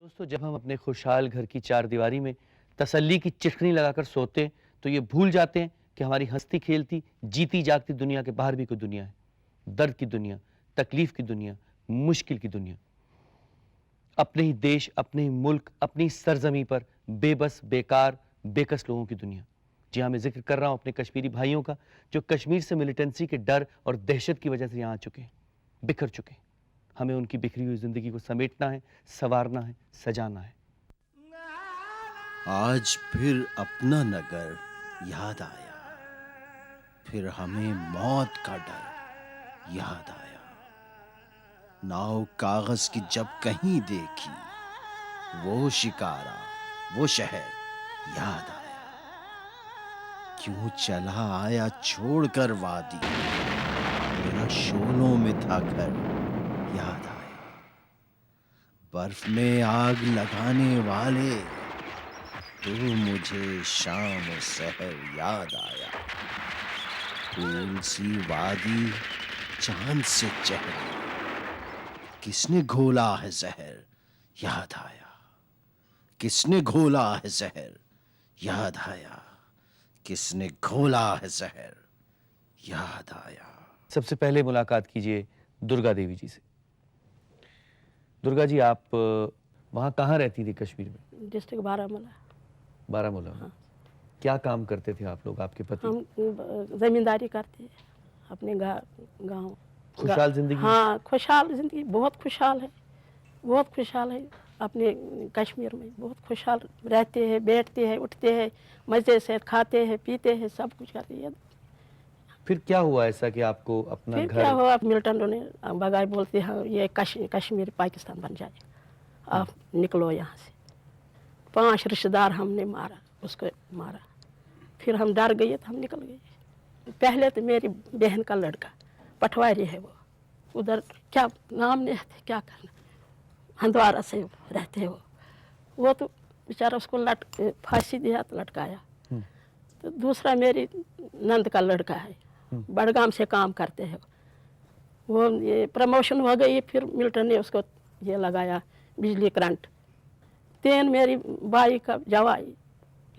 दोस्तों, जब हम अपने खुशहाल घर की चारदीवारी में तसल्ली की चिटकनी लगाकर सोते हैं तो ये भूल जाते हैं कि हमारी हंसती खेलती जीती जागती दुनिया के बाहर भी कोई दुनिया है। दर्द की दुनिया, तकलीफ की दुनिया, मुश्किल की दुनिया। अपने ही देश, अपने ही मुल्क, अपनी सरजमी पर बेबस, बेकार, बेकस लोगों की दुनिया। जी हाँ, मैं जिक्र कर रहा हूं अपने कश्मीरी भाइयों का, जो कश्मीर से मिलिटेंसी के डर और दहशत की वजह से यहाँ आ चुके हैं, बिखर चुके हैं। हमें उनकी बिखरी हुई जिंदगी को समेटना है, संवारना है, सजाना है। आज फिर अपना नगर याद आया, फिर हमें मौत का डर याद आया। नाव कागज की जब कहीं देखी, वो शिकारा, वो शहर याद आया। क्यों चला आया छोड़कर वादी, मेरा शोलों में था घर याद आया। बर्फ में आग लगाने वाले, तू मुझे शाम और सहर याद आया। फूल सी वादी, चांद से चेहरा, किसने घोला है जहर याद आया। किसने घोला है जहर याद आया। किसने घोला है जहर याद आया। सबसे पहले मुलाकात कीजिए दुर्गा देवी जी से। दुर्गा जी, आप वहाँ कहाँ रहती थी कश्मीर में? डिस्ट्रिक्ट बारामूला। बारामूला में। हाँ। क्या काम करते थे आप लोग, आपके पति? हम जमींदारी करते हैं अपने गांव। खुशहाल जिंदगी? हाँ, खुशहाल जिंदगी, बहुत खुशहाल है, बहुत खुशहाल है। अपने कश्मीर में बहुत खुशहाल रहते हैं, बैठते हैं, उठते हैं, मज़े से खाते हैं, पीते हैं, सब कुछ करते हैं। फिर क्या हुआ ऐसा कि आपको अपना फिर घर? क्या हुआ, मिल्टन ने बगाई बोलते हैं ये कश्मीर पाकिस्तान बन जाए, आप निकलो यहाँ से। 5 रिश्तेदार हमने मारा, उसको मारा। फिर हम डर गए तो हम निकल गए। पहले तो मेरी बहन का लड़का पटवारी है, वो उधर क्या नाम नहीं है, क्या करना, हंदवारा से रहते हैं वो तो बेचारा उसको फांसी दिया तो लटकाया। तो दूसरा मेरी नंद का लड़का है, बड़गाम से काम करते हैं वो, ये प्रमोशन हो गई। फिर मिल्टन ने उसको ये लगाया बिजली करंट। 3 मेरी भाई का जवाई,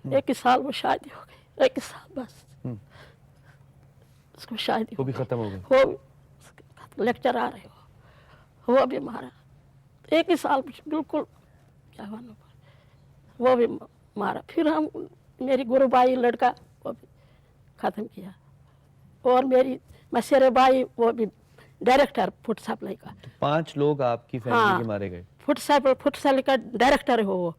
1 साल वो शादी हो गई, 1 साल बस उसको शादी वो भी खत्म हो गई। वो लेक्चर आ रहे हो, वो भी मारा। 1 साल बिल्कुल क्या मानो, वो भी मारा। फिर हम मेरी गुरुबाई लड़का वो भी ख़त्म किया। और मेरी मसेरे भाई वो भी डायरेक्टर फूड सप्लाई का। तो 5 लोग आपकी फैमिली के मारे गए। फूड सप्लाई का डायरेक्टर है वो,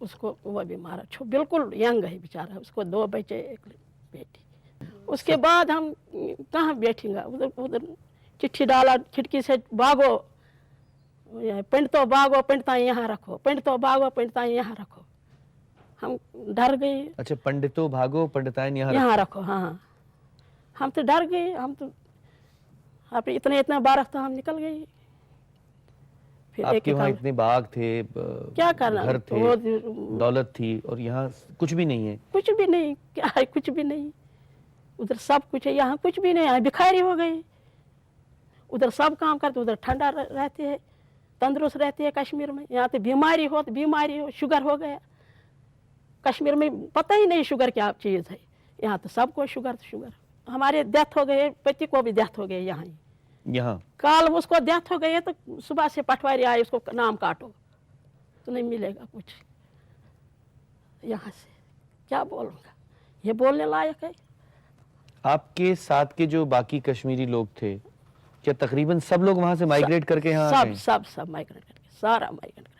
उसको वो भी मारा। बिल्कुल यंग है बेचारा, उसको 2 बच्चे 1 बेटी। उसके बाद हम कहाँ बैठेंगे, उधर उधर चिट्ठी डाला खिड़की से, भागो पंडितो भागो, पंडिता यहाँ रखो, पंडितो भागो, पंडिता यहाँ रखो। हम डर गए। अच्छा, पंडितों भागो, पंडिताइन यहाँ रखो। हाँ, हम तो डर गए। हम तो आप इतना बारह था, हम निकल गए। फिर आपके वहाँ इतने बाग थे, क्या करना, घर थे, दौलत थी, और यहाँ कुछ भी नहीं है। कुछ भी नहीं, क्या है, कुछ भी नहीं। उधर सब कुछ है, यहाँ कुछ भी नहीं है, भिखारी हो गए। उधर सब काम करते, उधर ठंडा रहते हैं, तंदुरुस्त रहते हैं। कश्मीर में यहाँ तो बीमारी हो, शुगर हो गया। कश्मीर में पता ही नहीं शुगर क्या चीज़ है, यहाँ तो सबको शुगर। हमारे डेथ हो गए, पति को भी डेथ हो गए यहाँ काल उसको डेथ हो गई है। तो सुबह से पटवारी आए, उसको नाम काटो तो नहीं मिलेगा कुछ। यहाँ से क्या बोलूँगा, ये बोलने लायक है? आपके साथ के जो बाकी कश्मीरी लोग थे, क्या तकरीबन सब लोग वहाँ से माइग्रेट करके यहाँ आ गए? सब माइग्रेट करके, सारा माइग्रेट करके।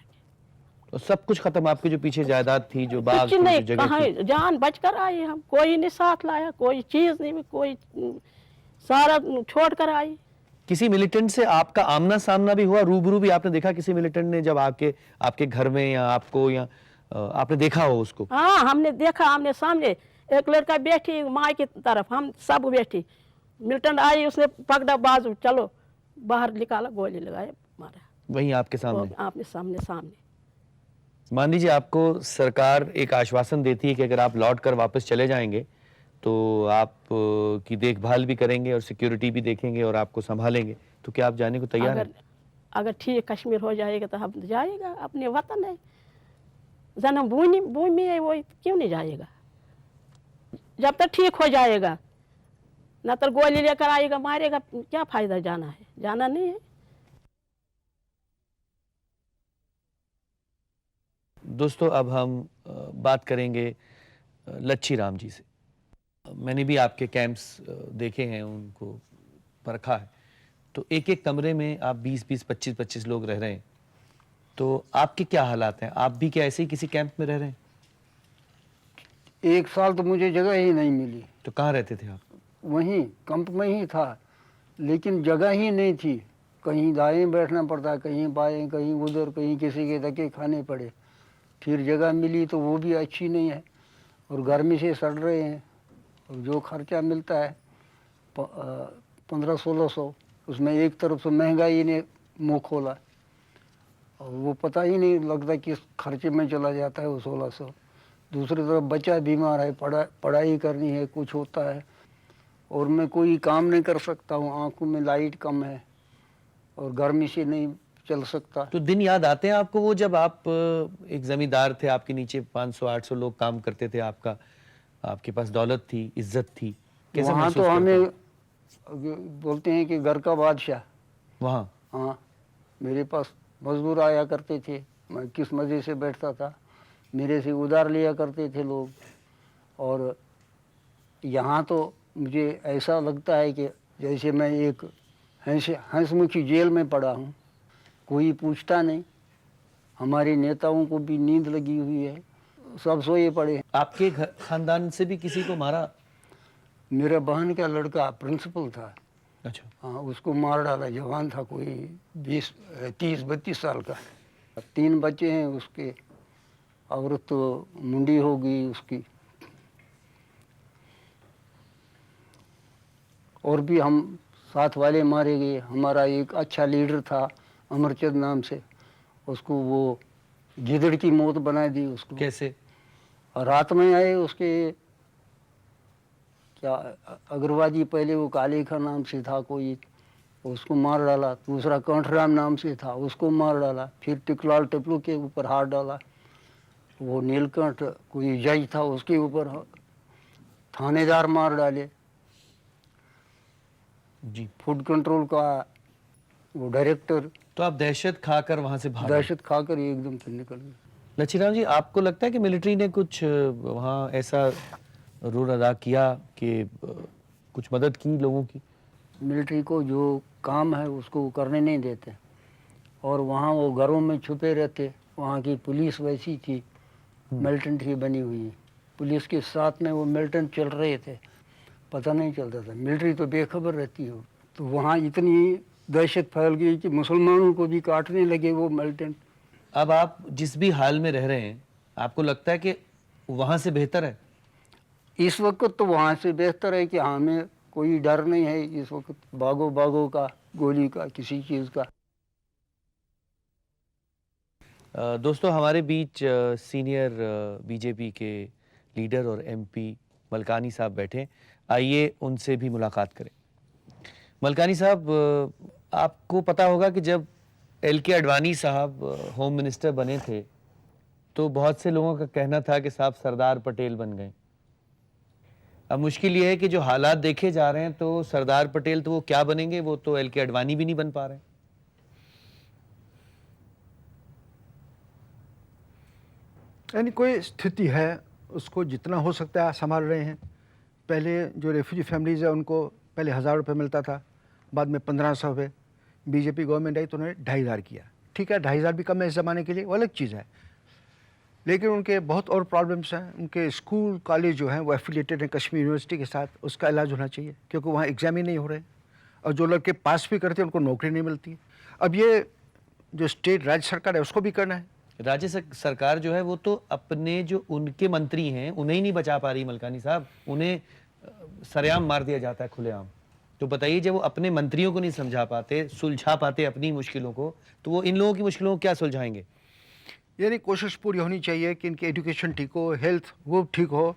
तो सब कुछ खत्म? आपके जो पीछे जायदाद थी, जो बाग कुछ नहीं, जगह कहाँ थी? जान बचकर आए हम, कोई नहीं साथ लाया, कोई चीज नहीं, कोई सारा छोड़ कर आई। किसी मिलिटेंट से आपका आमना सामना भी हुआ, रूबरू भी आपने देखा किसी मिलिटेंट ने जब आपके घर में, या आपको, या आपने देखा हो उसको? हाँ, हमने देखा, आमने सामने। एक लड़का बैठी माँ की तरफ, हम सब बैठी। मिलिटेंट आई, उसने पकड़ा बाजू, चलो बाहर निकाला, गोली लगाए, मारा। वहीं आपके सामने? आपने सामने। मान लीजिए आपको सरकार एक आश्वासन देती है कि अगर आप लौट कर वापस चले जाएंगे तो आप की देखभाल भी करेंगे और सिक्योरिटी भी देखेंगे और आपको संभालेंगे, तो क्या आप जाने को तैयार हैं? अगर ठीक कश्मीर हो जाएगा तो हम जाएगा, अपने वतन है, जन्मभूमि भूमि है, वो क्यों नहीं जाएगा? जब तक ठीक हो जाएगा, न तो गोली लेकर आएगा मारेगा, क्या फायदा जाना है? जाना नहीं है। दोस्तों अब हम बात करेंगे लच्छी राम जी से। मैंने भी आपके कैंप्स देखे हैं, उनको परखा है। तो एक एक कमरे में आप 20-20, 25-25 लोग रह रहे हैं, तो आपके क्या हालात हैं? आप भी क्या ऐसे ही किसी कैंप में रह रहे हैं? एक साल तो मुझे जगह ही नहीं मिली। तो कहाँ रहते थे आप? वहीं कैंप में ही था, लेकिन जगह ही नहीं थी। कहीं दाएं बैठना पड़ता, कहीं बाएं, कहीं उधर, कहीं किसी के धक्के खाने पड़े। फिर जगह मिली तो वो भी अच्छी नहीं है, और गर्मी से सड़ रहे हैं। और जो खर्चा मिलता है 1500-1600, उसमें एक तरफ से महंगाई ने मुँह खोला, और वो पता ही नहीं लगता किस खर्चे में चला जाता है वो 1600। दूसरी तरफ बच्चा बीमार है, पढ़ाई करनी है, कुछ होता है, और मैं कोई काम नहीं कर सकता हूँ। आंखों में लाइट कम है और गर्मी से नहीं चल सकता। तो दिन याद आते हैं आपको वो, जब आप एक जमींदार थे, आपके नीचे 500-800 लोग काम करते थे, आपके पास दौलत थी, इज्जत थी? कैसे वहाँ महसूस तो करते हमें हैं? बोलते हैं कि घर का बादशाह। वहाँ हाँ, मेरे पास मजदूर आया करते थे, मैं किस मज़े से बैठता था। मेरे से उधार लिया करते थे लोग। और यहाँ तो मुझे ऐसा लगता है कि जैसे मैं एक हंसमुखी जेल में पड़ा हूँ। कोई पूछता नहीं। हमारे नेताओं को भी नींद लगी हुई है, सब सोए पड़े हैं। आपके खानदान से भी किसी को मारा? मेरा बहन का लड़का प्रिंसिपल था। अच्छा। हाँ, उसको मार डाला। जवान था, कोई 30-32 साल का। 3 बच्चे हैं उसके, औरत तो मुंडी हो गई उसकी। और भी हम साथ वाले मारे गए। हमारा एक अच्छा लीडर था अमरचंद नाम से, उसको वो गिदड़ की मौत बना दी उसको। कैसे? और रात में आए उसके, क्या अग्रवादी, पहले वो काले खा नाम से था कोई, उसको मार डाला। दूसरा कंठराम नाम से था, उसको मार डाला। फिर टिकलाल टिपलू के ऊपर हाथ डाला। वो नीलकंठ कोई जज था, उसके ऊपर थानेदार मार डाले। जी। फूड कंट्रोल का वो डायरेक्टर। तो आप दहशत खाकर वहां से भागे? दहशत खाकर एकदम से निकल गए। लच्छीराम जी, आपको लगता है कि मिलिट्री ने कुछ वहाँ ऐसा रोल अदा किया कि कुछ मदद की लोगों की? मिलिट्री को जो काम है उसको वो करने नहीं देते, और वहाँ वो घरों में छुपे रहते। वहाँ की पुलिस वैसी थी, मिलिटेंट की बनी हुई। पुलिस के साथ में वो मिलिटेंट चल रहे थे, पता नहीं चलता था। मिलिट्री तो बेखबर रहती हो। तो वहाँ इतनी दहशत फैल गई कि मुसलमानों को भी काटने लगे वो मिलिटेंट। अब आप जिस भी हाल में रह रहे हैं, आपको लगता है कि वहाँ से बेहतर है? इस वक्त तो वहाँ से बेहतर है कि हमें कोई डर नहीं है इस वक्त, भागो का, गोली का, किसी चीज़ का। दोस्तों, हमारे बीच सीनियर बीजेपी के लीडर और एमपी मलकानी साहब बैठे। आइए उनसे भी मुलाकात करें। मलकानी साहब, आपको पता होगा कि जब LK आडवाणी साहब होम मिनिस्टर बने थे, तो बहुत से लोगों का कहना था कि साहब सरदार पटेल बन गए। अब मुश्किल ये है कि जो हालात देखे जा रहे हैं, तो सरदार पटेल तो वो क्या बनेंगे, वो तो LK आडवाणी भी नहीं बन पा रहे हैं। यानी कोई स्थिति है, उसको जितना हो सकता है संभाल रहे हैं। पहले जो रेफ्यूजी फैमिलीज़ है उनको पहले 1000 रुपये मिलता था, बाद में 1500 हुए। बीजेपी गवर्नमेंट आई तो उन्होंने 2500 किया। ठीक है, 2500 भी कम है इस ज़माने के लिए, वो अलग चीज़ है। लेकिन उनके बहुत और प्रॉब्लम्स हैं। उनके स्कूल कॉलेज जो हैं वो एफिलिएटेड हैं कश्मीर यूनिवर्सिटी के साथ, उसका इलाज होना चाहिए, क्योंकि वहाँ एग्ज़ाम ही नहीं हो रहे। और जो लड़के पास भी करते हैं उनको नौकरी नहीं मिलती। अब ये जो स्टेट राज्य सरकार है उसको भी करना है। राज्य सरकार जो है वो तो अपने जो उनके मंत्री हैं उन्हें ही नहीं बचा पा रही मलकानी साहब, उन्हें सरेआम मार दिया जाता है, खुलेआम। तो बताइए, जब वो अपने मंत्रियों को नहीं समझा पाते, सुलझा पाते अपनी मुश्किलों को, तो वो इन लोगों की मुश्किलों को क्या सुलझाएंगे? यानी कोशिश पूरी होनी चाहिए कि इनकी एजुकेशन ठीक हो, हेल्थ वो ठीक हो,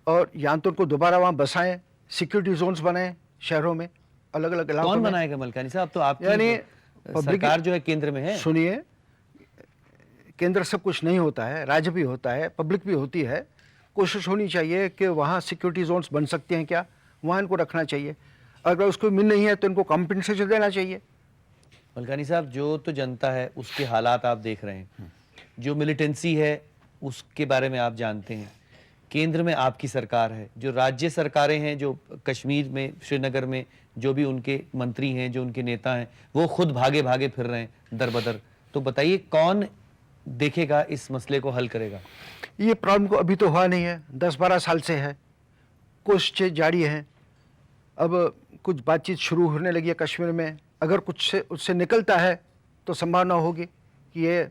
और या तो उनको दोबारा वहाँ बसाएं, सिक्योरिटी जोन्स बनाएं शहरों में, अलग अलग इलाकों में। कौन बनाएगा मलकानी साहब? तो आप यानी सरकार जो है केंद्र में है। सुनिए, केंद्र सब कुछ नहीं होता है, राज्य भी होता है, पब्लिक भी होती है। कोशिश होनी चाहिए कि वहाँ सिक्योरिटी जोन्स बन सकते हैं क्या, वहाँ इनको रखना चाहिए। अगर उसको मिल नहीं है तो इनको कॉम्पेंसेशन देना चाहिए। मलकानी साहब, जो तो जनता है उसके हालात आप देख रहे हैं, जो मिलिटेंसी है उसके बारे में आप जानते हैं। केंद्र में आपकी सरकार है, जो राज्य सरकारें हैं, जो कश्मीर में, श्रीनगर में जो भी उनके मंत्री हैं, जो उनके नेता हैं, वो खुद भागे भागे फिर रहे हैं दर बदर। तो बताइए कौन देखेगा, इस मसले को हल करेगा? ये प्रॉब्लम को अभी तो हुआ नहीं है, 10-12 साल से है, कोशिशें जारी हैं। अब कुछ बातचीत शुरू होने लगी है कश्मीर में। अगर कुछ से उससे निकलता है तो संभावना होगी कि ये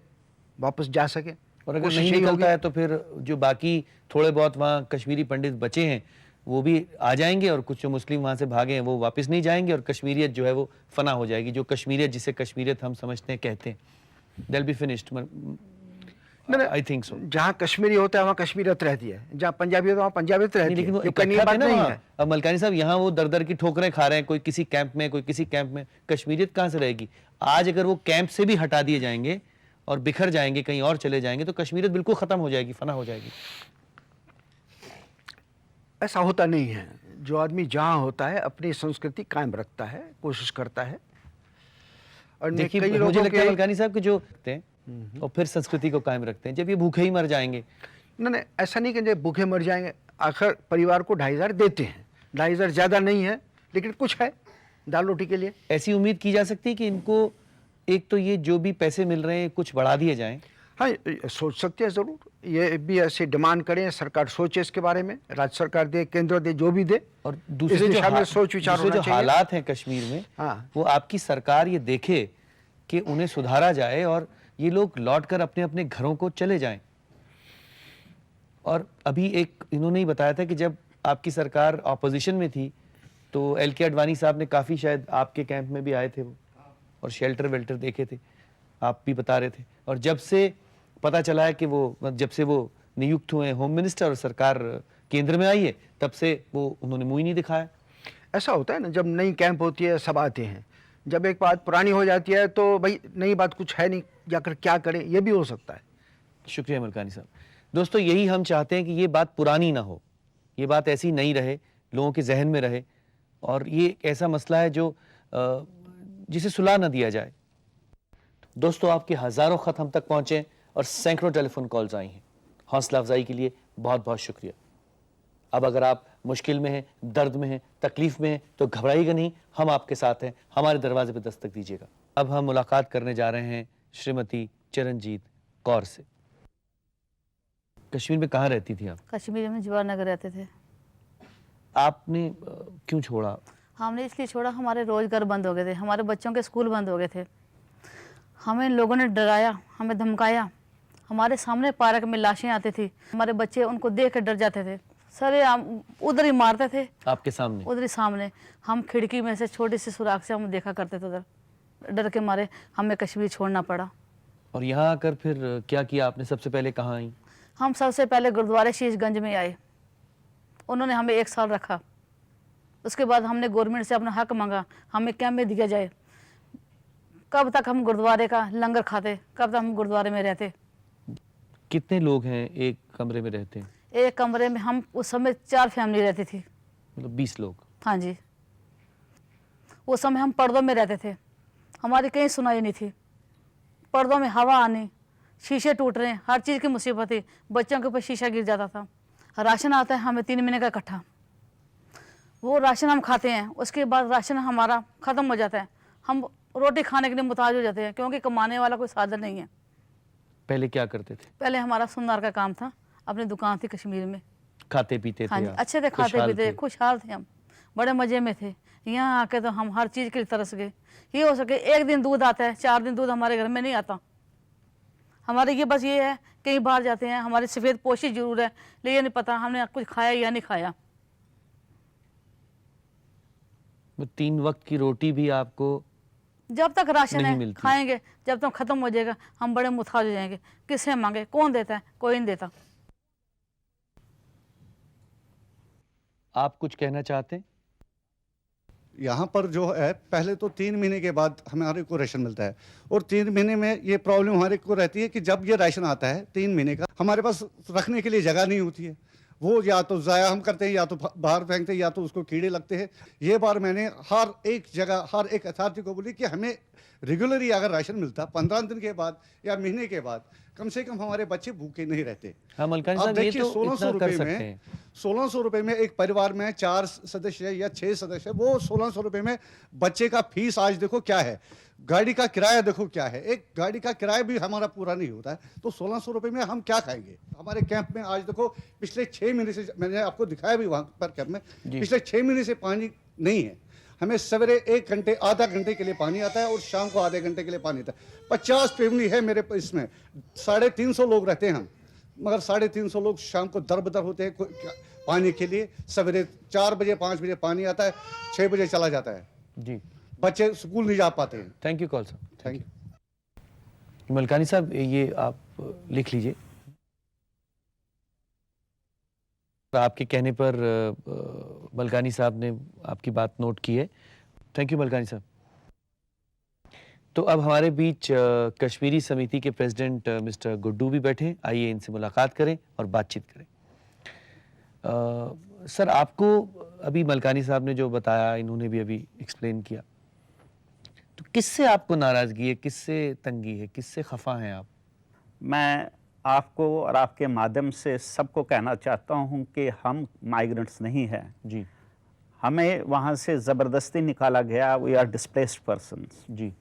वापस जा सके। और अगर कोशिश नहीं यही निकलता होगी। है तो फिर जो बाकी थोड़े बहुत वहाँ कश्मीरी पंडित बचे हैं वो भी आ जाएंगे, और कुछ जो मुस्लिम वहाँ से भागे हैं वो वापस नहीं जाएंगे, और कश्मीरियत जो है वो फना हो जाएगी। जो कश्मीरियत, जिसे कश्मीरियत हम समझते हैं, कहते हैं, they'll be finished. I think so. जहाँ कश्मीरी होता है वहाँ कश्मीरियत रहती है, जहाँ पंजाबी होता है वहाँ पंजाबियत रहती नहीं, लेकिन वो है। ये कोई नई इकट्ठा बात थे ना नहीं वहाँ। है। अब मलकानी साहब, यहाँ वो दर दर की ठोकरें खा रहे हैं, कोई किसी कैंप में, कोई किसी कैंप में। कश्मीरियत कहाँ से रहेगी? आज अगर वो कैंप से भी हटा दिए जाएंगे और बिखर जाएंगे, कहीं और चले जाएंगे, तो कश्मीरियत बिल्कुल खत्म हो जाएगी, फना हो जाएगी। ऐसा होता नहीं है। जो आदमी जहाँ होता है अपनी संस्कृति कायम रखता है, कोशिश करता है। और देखिए, कई मुझे लोगों लगता है के मलकानी साहब कि जो और फिर संस्कृति को कायम रखते हैं, जब ये भूखे ही मर जाएंगे। नहीं, ऐसा नहीं कि जब भूखे मर जाएंगे। आखिर परिवार को 2,500 देते हैं, 2,500 ज़्यादा नहीं है लेकिन कुछ है दाल रोटी के लिए। ऐसी उम्मीद की जा सकती है कि इनको एक तो ये जो भी पैसे मिल रहे हैं कुछ बढ़ा दिए जाएं। हाँ, सोच सकते हैं ज़रूर। ये भी ऐसे डिमांड करें, सरकार सोचे इसके बारे में, राज्य सरकार दे, केंद्र दे, जो भी दे। और इस दूसरे जो दिशा में सोच विचार दूसरे होना जो चाहिए। हालात हैं कश्मीर में, हाँ। वो आपकी सरकार ये देखे कि उन्हें सुधारा जाए और ये लोग लौटकर अपने अपने घरों को चले जाएं। और अभी एक इन्होंने ही बताया था कि जब आपकी सरकार ऑपोजिशन में थी तो एल.के. आडवाणी साहब ने काफ़ी, शायद आपके कैंप में भी आए थे वो, और शेल्टर वेल्टर देखे थे, आप भी बता रहे थे। और जब से पता चला है कि वो, जब से वो नियुक्त हुए होम मिनिस्टर और सरकार केंद्र में आई है, तब से वो उन्होंने मुंह ही नहीं दिखाया। ऐसा होता है ना, जब नई कैंप होती है सब आते हैं। जब एक बात पुरानी हो जाती है तो भाई नई बात कुछ है नहीं, जाकर क्या करें, ये भी हो सकता है। शुक्रिया मलकानी साहब। दोस्तों, यही हम चाहते हैं कि ये बात पुरानी ना हो, ये बात ऐसी नहीं रहे, लोगों के जहन में रहे, और ये एक ऐसा मसला है जो जिसे सुलझा ना दिया जाए। दोस्तों, आपके हज़ारों ख़त हम तक पहुँचे और सैकड़ों टेलीफोन कॉल्स आई हैं। हौसला अफजाई के लिए बहुत बहुत शुक्रिया। अब अगर आप मुश्किल में हैं, दर्द में हैं, तकलीफ में हैं, तो घबराइएगा नहीं, हम आपके साथ हैं। हमारे दरवाजे पर दस्तक दीजिएगा। अब हम मुलाकात करने जा रहे हैं श्रीमती चरणजीत कौर से। कश्मीर में कहाँ रहती थी आप? कश्मीर में जवाहर नगर रहते थे। आपने क्यों छोड़ा? हमने इसलिए छोड़ा, हमारे रोजगार बंद हो गए थे, हमारे बच्चों के स्कूल बंद हो गए थे। हमें लोगों ने डराया, हमें धमकाया। हमारे सामने पार्क में लाशें आती थी, हमारे बच्चे उनको देख कर डर जाते थे। सरे उधर ही मारते थे, आपके सामने? उधर ही सामने। हम खिड़की में से, छोटी सी सुराख से हम देखा करते थे उधर। डर के मारे हमें कश्मीर छोड़ना पड़ा। और यहाँ आकर फिर क्या किया आपने? सबसे पहले कहाँ आई? हम सबसे पहले गुरुद्वारे शीशगंज में आए, उन्होंने हमें 1 साल रखा। उसके बाद हमने गवर्नमेंट से अपना हक मांगा, हमें क्या में दिया जाए। कब तक हम गुरुद्वारे का लंगर खाते, कब तक हम गुरुद्वारे में रहते। कितने लोग हैं एक कमरे में रहते हैं? एक कमरे में हम उस समय 4 फैमिली रहती थी। मतलब 20 लोग? हाँ जी। उस समय हम पर्दों में रहते थे, हमारी कहीं सुनाई नहीं थी। पर्दों में हवा आनी, शीशे टूट रहे, हर चीज़ की मुसीबत थी। बच्चों के ऊपर शीशा गिर जाता था। राशन आता है हमें 3 महीने का इकट्ठा, वो राशन हम खाते हैं, उसके बाद राशन हमारा ख़त्म हो जाता है। हम रोटी खाने के लिए मुताज हो जाते हैं, क्योंकि कमाने वाला कोई साधन नहीं है। पहले क्या करते थे? पहले हमारा सुनार का काम था, अपनी दुकान थी कश्मीर में। खाते पीते हाँ थे जी, आप? अच्छे थे, खाते खुशहाल पीते, थे? खुशहाल थे हम, बड़े मज़े में थे। यहाँ आके तो हम हर चीज़ के लिए तरस गए। ये हो सके 1 दिन दूध आता है, 4 दिन दूध हमारे घर में नहीं आता। हमारे ये बस ये है, कहीं बाहर जाते हैं, हमारी सफ़ेद पोशी जरूर है, लेकिन ये नहीं पता हमने कुछ खाया या नहीं खाया। वो 3 वक्त की रोटी भी आपको जब तक राशन नहीं है मिलती? खाएंगे, जब तक ख़त्म हो जाएगा हम बड़े मुताज हो जाएंगे। किससे मांगे, कौन देता है? कोई नहीं देता। आप कुछ कहना चाहते हैं? यहाँ पर जो है पहले तो 3 महीने के बाद हमारे को राशन मिलता है, और 3 महीने में ये प्रॉब्लम हमारे को रहती है कि जब ये राशन आता है 3 महीने का, हमारे पास रखने के लिए जगह नहीं होती है। वो या तो ज़ाया हम करते हैं, या तो बाहर फेंकते हैं, या तो उसको कीड़े लगते हैं। ये बार मैंने हर एक जगह हर एक अथॉरिटी को बोली कि हमें रेगुलरली अगर राशन मिलता 15 दिन के बाद या महीने के बाद, कम से कम हमारे बच्चे भूखे नहीं रहते। हाँ मलकानी आप साहब, ये देखिए तो 1600 इतना कर रुपए सकते में हैं। 1600 रुपए में एक परिवार में 4 सदस्य या 6 सदस्य, वो 1600 रुपए में बच्चे का फीस आज देखो क्या है, गाड़ी का किराया देखो क्या है, एक गाड़ी का किराया भी हमारा पूरा नहीं होता है, तो 1600 रुपए में हम क्या खाएंगे। हमारे कैंप में आज देखो पिछले 6 महीने से, मैंने आपको दिखाया भी वहां पर कैंप में, पिछले 6 महीने से पानी नहीं है। हमें सवेरे 1 घंटे आधा घंटे के लिए पानी आता है और शाम को आधे घंटे के लिए पानी आता है। 50 फैमिली है मेरे इसमें, 350 लोग रहते हैं हम, मगर 350 लोग शाम को दर-बदर होते हैं पानी के लिए। सवेरे 4 बजे 5 बजे पानी आता है, 6 बजे चला जाता है। जी, बच्चे स्कूल नहीं जा पाते हैं। थैंक यू कॉल साहब। Thank you. मलकानी साहब, ये आप लिख लीजिए। आपके कहने पर मलकानी साहब ने आपकी बात नोट की है। थैंक यू मलकानी साहब। तो अब हमारे बीच कश्मीरी समिति के प्रेसिडेंट मिस्टर गुड्डू भी बैठे हैं। आइए इनसे मुलाकात करें और बातचीत करें। सर, आपको अभी मलकानी साहब ने जो बताया, इन्होंने भी अभी एक्सप्लेन किया, तो किससे आपको नाराजगी है, किससे तंगी है, किससे खफा हैं आप? मैं आपको और आपके माध्यम से सबको कहना चाहता हूं कि हम माइग्रेंट्स नहीं हैं जी, हमें वहां से ज़बरदस्ती निकाला गया। We are displaced persons. जी,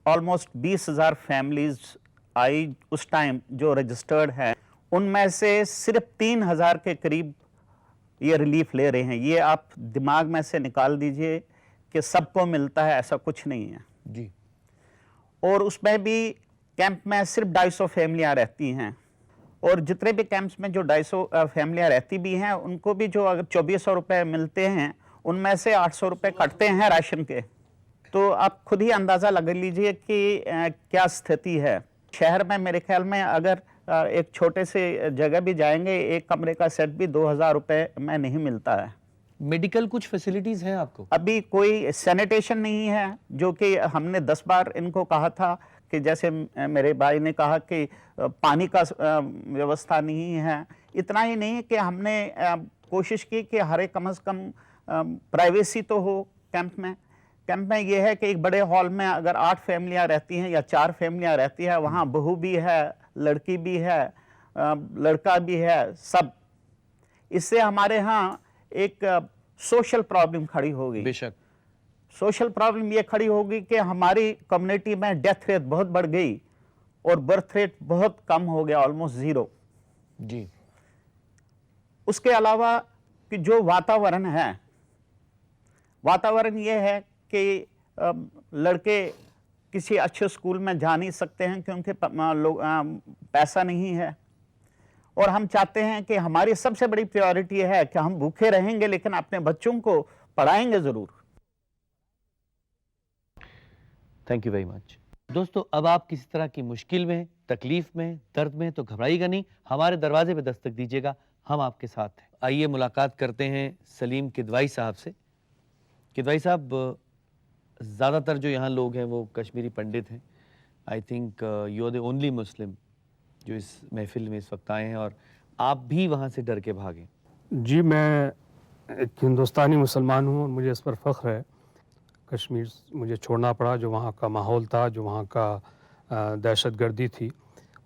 ऑलमोस्ट 20,000 फैमिलीज आई उस टाइम जो रजिस्टर्ड हैं, उनमें से सिर्फ 3,000 के करीब ये रिलीफ ले रहे हैं। ये आप दिमाग में से निकाल दीजिए कि सबको मिलता है, ऐसा कुछ नहीं है जी। और उसमें भी कैंप में सिर्फ 250 फैमिलियाँ रहती हैं, और जितने भी कैंप्स में जो 250 फैमिलियाँ रहती भी हैं, उनको भी जो अगर 2400 रुपये मिलते हैं, उनमें से 800 रुपये कटते हैं राशन के। तो आप खुद ही अंदाज़ा लगा लीजिए कि क्या स्थिति है। शहर में मेरे ख्याल में अगर एक छोटे से जगह भी जाएंगे, एक कमरे का सेट भी 2000 रुपये में नहीं मिलता है। मेडिकल कुछ फैसिलिटीज हैं आपको? अभी कोई सैनिटेशन नहीं है, जो कि हमने 10 बार इनको कहा था कि जैसे मेरे भाई ने कहा कि पानी का व्यवस्था नहीं है। इतना ही नहीं कि हमने कोशिश की कि हर एक कम से कम प्राइवेसी तो हो कैंप में। कैंप में ये है कि एक बड़े हॉल में अगर 8 फैमिलियाँ रहती हैं या 4 फैमिलियाँ रहती हैं, वहाँ बहू भी है, लड़की भी है, लड़का भी है, सब। इससे हमारे यहाँ एक सोशल प्रॉब्लम खड़ी होगी। बेशक। सोशल प्रॉब्लम ये खड़ी होगी कि हमारी कम्युनिटी में डेथ रेट बहुत बढ़ गई और बर्थ रेट बहुत कम हो गया, ऑलमोस्ट 0। जी। उसके अलावा कि जो वातावरण है, वातावरण ये है कि लड़के किसी अच्छे स्कूल में जा नहीं सकते हैं क्योंकि पैसा नहीं है, और हम चाहते हैं कि हमारी सबसे बड़ी प्रायोरिटी है कि हम भूखे रहेंगे लेकिन अपने बच्चों को पढ़ाएंगे जरूर। Thank you very much. दोस्तों, अब आप किसी तरह की मुश्किल में, तकलीफ में, दर्द में तो घबराइएगा नहीं, हमारे दरवाजे पे दस्तक दीजिएगा, हम आपके साथ हैं। आइए मुलाकात करते हैं सलीम किदवाई साहब से। किदवाई साहब, ज़्यादातर जो यहाँ लोग हैं वो कश्मीरी पंडित हैं। I think you are the only Muslim जो इस महफिल में इस वक्त आए हैं, और आप भी वहाँ से डर के भागे। जी, मैं एक हिंदुस्तानी मुसलमान हूँ और मुझे इस पर फ़ख्र है। कश्मीर मुझे छोड़ना पड़ा, जो वहाँ का माहौल था, जो वहाँ का दहशतगर्दी थी,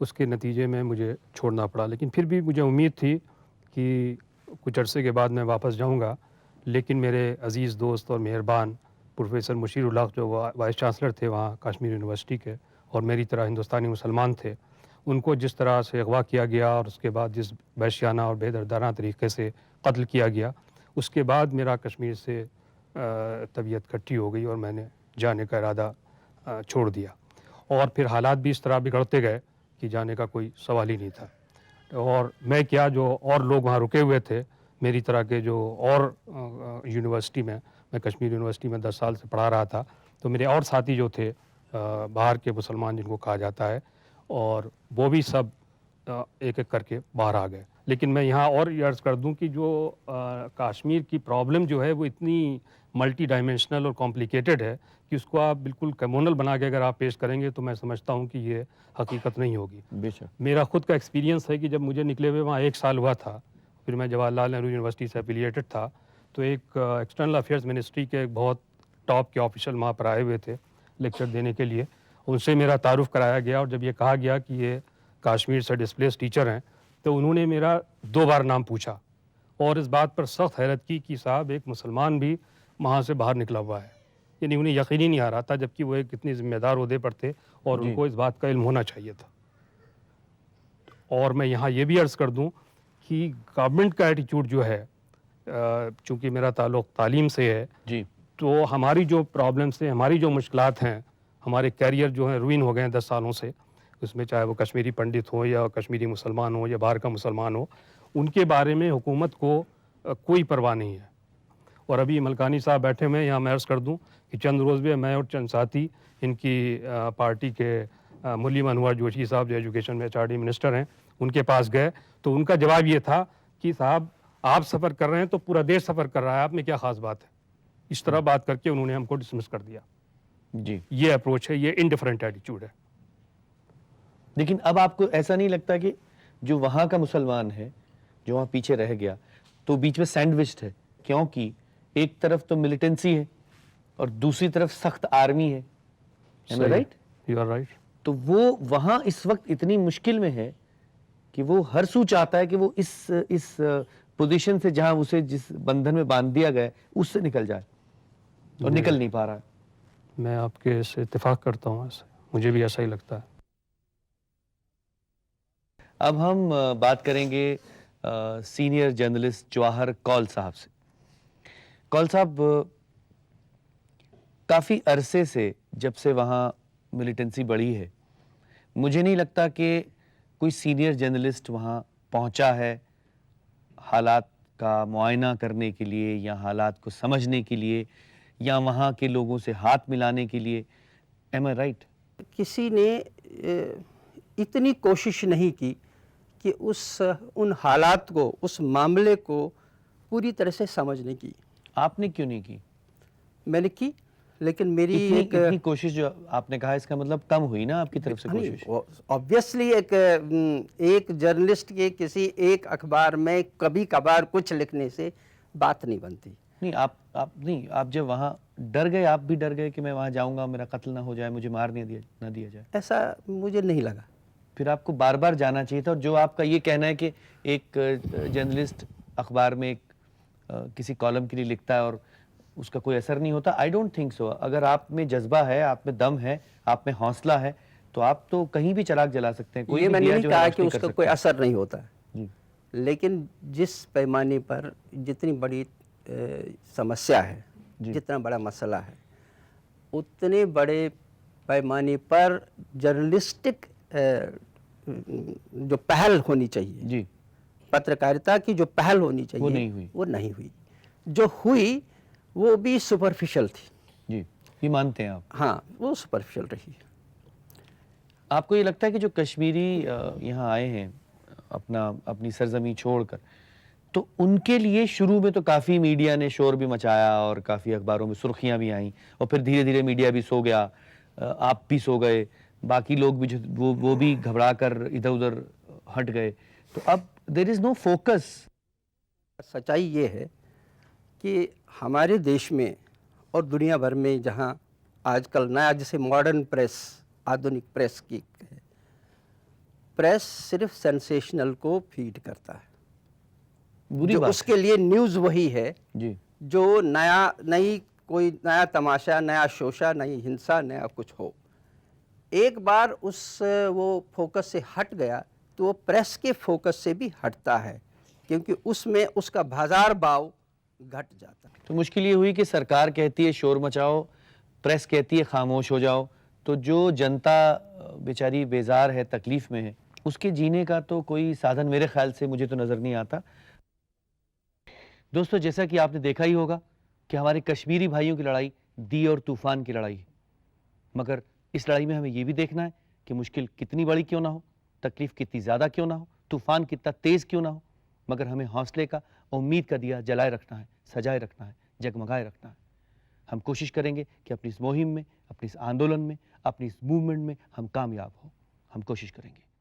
उसके नतीजे में मुझे छोड़ना पड़ा। लेकिन फिर भी मुझे उम्मीद थी कि कुछ अरसे के बाद मैं वापस जाऊँगा। लेकिन मेरे अज़ीज़ दोस्त और मेहरबान प्रोफेसर मुशीरुल हक़, जो वाइस चांसलर थे वहाँ कश्मीर यूनिवर्सिटी के, और मेरी तरह हिंदुस्तानी मुसलमान थे, उनको जिस तरह से अगवा किया गया और उसके बाद जिस वहशियाना और बेदर्दाना तरीके से कत्ल किया गया, उसके बाद मेरा कश्मीर से तबीयत खट्टी हो गई और मैंने जाने का इरादा छोड़ दिया। और फिर हालात भी इस तरह बिगड़ते गए कि जाने का कोई सवाल ही नहीं था। और मैं क्या, जो और लोग वहाँ रुके हुए थे मेरी तरह के, जो और यूनिवर्सिटी में, मैं कश्मीर यूनिवर्सिटी में 10 साल से पढ़ा रहा था, तो मेरे और साथी जो थे बाहर के मुसलमान जिनको कहा जाता है, और वो भी सब एक एक करके बाहर आ गए। लेकिन मैं यहाँ और ये अर्ज़ कर दूं कि जो कश्मीर की प्रॉब्लम जो है वो इतनी मल्टी डायमेंशनल और कॉम्प्लिकेटेड है कि उसको आप बिल्कुल कम्युनल बना के अगर आप पेश करेंगे तो मैं समझता हूँ कि ये हकीकत नहीं होगी। बेशक। मेरा खुद का एक्सपीरियंस है कि जब मुझे निकले हुए वहाँ 1 साल हुआ था, फिर मैं जवाहरलाल नेहरू यूनिवर्सिटी से एफिलिएटेड था, तो एक एक्सटर्नल अफेयर्स मिनिस्ट्री के एक बहुत टॉप के ऑफिशियल वहाँ पर आए हुए थे लेक्चर देने के लिए। उनसे मेरा तारुफ कराया गया और जब ये कहा गया कि ये कश्मीर से डिस्प्लेस टीचर हैं तो उन्होंने मेरा 2 बार नाम पूछा और इस बात पर सख्त हैरत की कि साहब एक मुसलमान भी वहाँ से बाहर निकला हुआ है। यानी उन्हें यकीन ही नहीं आ रहा था, जबकि वो एक इतनी जिम्मेदार ओहदे पर थे और उनको इस बात का इल्म होना चाहिए था। और मैं यहाँ ये भी अर्ज़ कर दूँ कि गवर्नमेंट का एटीट्यूड जो है, चूँकि मेरा ताल्लुक़ तालीम से है जी, तो हमारी जो प्रॉब्लम्स हैं, हमारी जो मुश्किलात हैं, हमारे कैरियर जो हैं रुइन हो गए हैं 10 सालों से, उसमें चाहे वो कश्मीरी पंडित हो या कश्मीरी मुसलमान हो या बाहर का मुसलमान हो, उनके बारे में हुकूमत को कोई परवाह नहीं है। और अभी मलकानी साहब बैठे हुए हैं, यहाँ मैं अर्ज़ कर दूँ कि चंद रोज़ में मैं और चंद साथी इनकी पार्टी के मुल्ली मनोहर जोशी साहब जो एजुकेशन में HRD मिनिस्टर हैं, उनके पास गए तो उनका जवाब ये था कि साहब आप सफ़र कर रहे हैं तो पूरा देश सफ़र कर रहा है, आप में क्या ख़ास बात है। इस तरह बात करके उन्होंने हमको डिसमिस कर दिया। जी। ये अप्रोच है, ये इनडिफरेंट एटीट्यूड है। लेकिन अब आपको ऐसा नहीं लगता कि जो वहाँ का मुसलमान है, जो वहाँ पीछे रह गया, तो बीच में सैंडविच्ड है, क्योंकि एक तरफ तो मिलिटेंसी है और दूसरी तरफ सख्त आर्मी है, राइट? You are right. तो वो वहाँ इस वक्त इतनी मुश्किल में है कि वो हर सू चाहता है कि वो इस पोजीशन से, जहाँ उसे जिस बंधन में बांध दिया गया है, उससे निकल जाए और निकल नहीं पा रहा है। मैं आपके इससे इत्तेफाक करता हूँ, ऐसे मुझे भी ऐसा ही लगता है। अब हम बात करेंगे सीनियर जर्नलिस्ट जवाहर कौल साहब से। कौल साहब, काफ़ी अरसे से, जब से वहाँ मिलिटेंसी बढ़ी है, मुझे नहीं लगता कि कोई सीनियर जर्नलिस्ट वहाँ पहुँचा है हालात का मुआयना करने के लिए या हालात को समझने के लिए या वहाँ के लोगों से हाथ मिलाने के लिए। एम आई राइट? किसी ने इतनी कोशिश नहीं की कि उन हालात को, उस मामले को पूरी तरह से समझने की। आपने क्यों नहीं की? मैंने की, लेकिन मेरी इतनी कोशिश जो आपने कहा, इसका मतलब कम हुई ना आपकी तरफ से कोशिश? ऑब्वियसली एक जर्नलिस्ट के किसी एक अखबार में कभी कभार कुछ लिखने से बात नहीं बनती। नहीं, आप जब वहाँ डर गए, आप भी डर गए कि मैं वहाँ जाऊँगा, मेरा कत्ल ना हो जाए, मुझे मार ना दिया जाए? ऐसा मुझे नहीं लगा। फिर आपको बार बार जाना चाहिए था। और जो आपका ये कहना है कि एक जर्नलिस्ट अखबार में किसी कॉलम के लिए लिखता है और उसका कोई असर नहीं होता, आई डोंट थिंक सो। अगर आप में जज्बा है, आप में दम है, आप में हौसला है, तो आप तो कहीं भी चिराग जला सकते हैं। ये मैंने नहीं कहा कि उसका कोई असर नहीं होता जी। लेकिन जिस पैमाने पर, जितनी बड़ी समस्या है, जितना बड़ा मसला है, उतने बड़े पैमाने पर जर्नलिस्टिक जो पहल होनी चाहिए जी, पत्रकारिता की जो पहल होनी चाहिए, वो नहीं हुई। जो हुई वो भी सुपरफिशियल थी। जी, ये मानते हैं आप? हाँ, वो सुपरफिशियल रही। आपको ये लगता है कि जो कश्मीरी यहाँ आए हैं अपनी सरजमी छोड़कर, तो उनके लिए शुरू में तो काफ़ी मीडिया ने शोर भी मचाया और काफ़ी अखबारों में सुर्खियाँ भी आईं, और फिर धीरे धीरे मीडिया भी सो गया, आप भी सो गए, बाकी लोग भी वो भी घबरा कर इधर उधर हट गए। तो अब देयर इज़ नो फोकस। सच्चाई ये है कि हमारे देश में और दुनिया भर में जहाँ आजकल नया, जैसे मॉडर्न प्रेस, आधुनिक प्रेस की प्रेस सिर्फ सेंसेशनल को फीड करता है। बुरी बात उसके लिए न्यूज़ वही है जी, जो कोई नया तमाशा, नया शोशा, नई हिंसा, नया कुछ हो। एक बार वो फोकस से हट गया तो वो प्रेस के फोकस से भी हटता है, क्योंकि उसमें उसका बाजार भाव घट जाता है। तो मुश्किल ये हुई कि सरकार कहती है शोर मचाओ, प्रेस कहती है खामोश हो जाओ, तो जो जनता बेचारी बेजार है, तकलीफ में है, उसके जीने का तो कोई साधन मेरे ख्याल से मुझे तो नज़र नहीं आता। दोस्तों, जैसा कि आपने देखा ही होगा कि हमारे कश्मीरी भाइयों की लड़ाई दी और तूफान की लड़ाई है, मगर इस लड़ाई में हमें ये भी देखना है कि मुश्किल कितनी बड़ी क्यों ना हो, तकलीफ कितनी ज़्यादा क्यों ना हो, तूफान कितना तेज़ क्यों ना हो, मगर हमें हौसले का और उम्मीद का दिया जलाए रखना है, सजाए रखना है, जगमगाए रखना है। हम कोशिश करेंगे कि अपनी इस मुहिम में, अपनी इस आंदोलन में, अपनी इस मूवमेंट में हम कामयाब हों। हम कोशिश करेंगे।